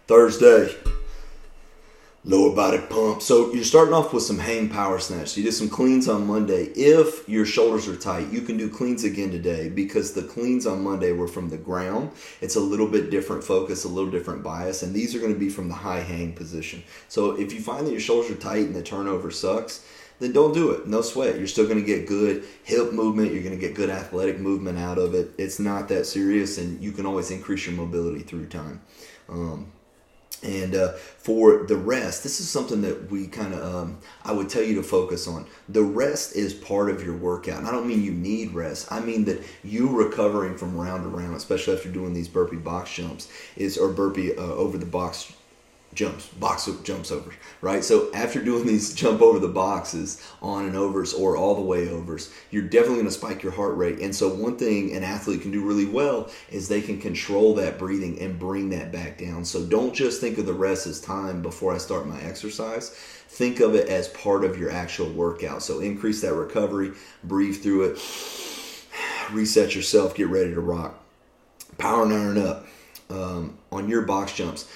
Thursday, lower body pump. So you're starting off with some hang power snatch. You did some cleans on Monday. If your shoulders are tight, you can do cleans again today because the cleans on Monday were from the ground. It's a little bit different focus, a little different bias, and these are going to be from the high hang position. So if you find that your shoulders are tight and the turnover sucks, then don't do it. No sweat. You're still going to get good hip movement. You're going to get good athletic movement out of it. It's not that serious, and you can always increase your mobility through time. For the rest, this is something that we kind of, I would tell you to focus on. The rest is part of your workout. And I don't mean you need rest. I mean that you recovering from round to round, especially after doing these burpee box jumps, or burpee over the box jumps over, right? So after doing these jump over the boxes, on and overs, or all the way overs, you're definitely going to spike your heart rate. And so one thing an athlete can do really well is they can control that breathing and bring that back down. So don't just think of the rest as time before I start my exercise. Think of it as part of your actual workout. So increase that recovery, breathe through it, reset yourself, get ready to rock. Power and iron up on your box jumps.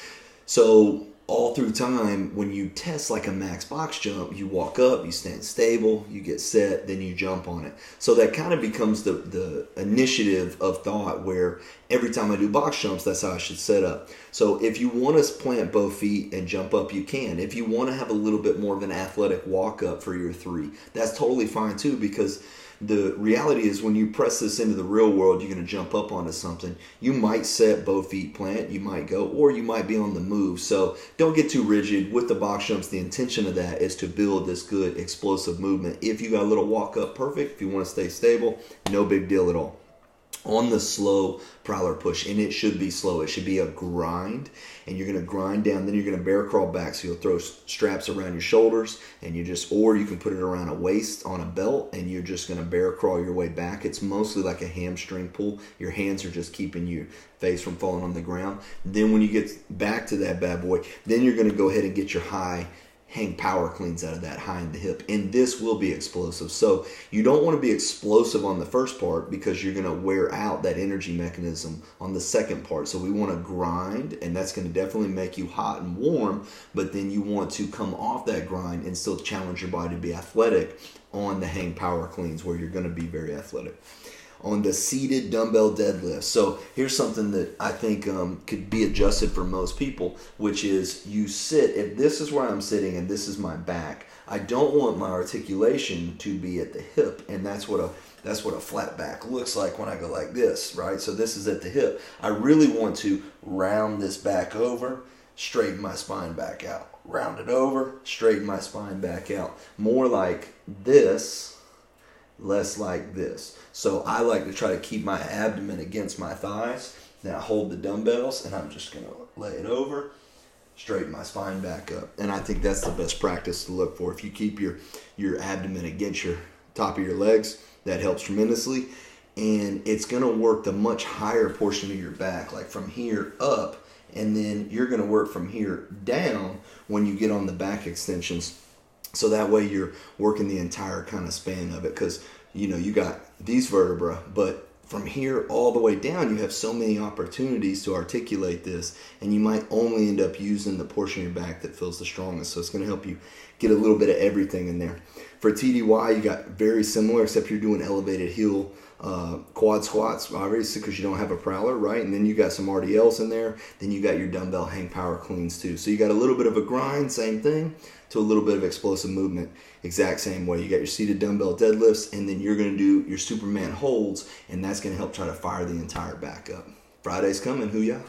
So all through time, when you test like a max box jump, you walk up, you stand stable, you get set, then you jump on it. So that kind of becomes the initiative of thought where every time I do box jumps, that's how I should set up. So if you want to plant both feet and jump up, you can. If you want to have a little bit more of an athletic walk up for your three, that's totally fine too, because the reality is when you press this into the real world, you're going to jump up onto something. You might set both feet plant, you might go, or you might be on the move. So don't get too rigid with the box jumps. The intention of that is to build this good explosive movement. If you got a little walk up, perfect. If you want to stay stable, no big deal at all. On the slow prowler push, and it should be slow. It should be a grind, and you're going to grind down. Then you're going to bear crawl back. So you'll throw straps around your shoulders, and or you can put it around a waist on a belt, and you're just going to bear crawl your way back. It's mostly like a hamstring pull. Your hands are just keeping your face from falling on the ground. Then when you get back to that bad boy, then you're going to go ahead and get your high hang power cleans out of that high in the hip, and this will be explosive. So you don't want to be explosive on the first part because you're going to wear out that energy mechanism on the second part. So we want to grind, and that's going to definitely make you hot and warm, but then you want to come off that grind and still challenge your body to be athletic on the hang power cleans where you're going to be very athletic. On the seated dumbbell deadlift. So here's something that I think could be adjusted for most people, which is you sit, if this is where I'm sitting and this is my back, I don't want my articulation to be at the hip, and that's what a flat back looks like when I go like this, right? So this is at the hip. I really want to round this back over, straighten my spine back out. Round it over, straighten my spine back out. More like this, less like this. So I like to try to keep my abdomen against my thighs. Now I hold the dumbbells, and I'm just going to lay it over, straighten my spine back up. And I think that's the best practice to look for. If you keep your abdomen against your top of your legs, that helps tremendously. And it's going to work the much higher portion of your back, like from here up, and then you're going to work from here down when you get on the back extensions. So that way you're working the entire kind of span of it, because you got these vertebrae, but from here all the way down, you have so many opportunities to articulate this, and you might only end up using the portion of your back that feels the strongest. So it's going to help you get a little bit of everything in there. For TDY, you got very similar, except you're doing elevated heel quad squats, obviously, because you don't have a prowler, right? And then you got some RDLs in there. Then you got your dumbbell hang power cleans too. So you got a little bit of a grind, same thing, to a little bit of explosive movement, exact same way. You got your seated dumbbell deadlifts, and then you're going to do your Superman holds, and that's going to help try to fire the entire back up. Friday's coming, hoo-yah.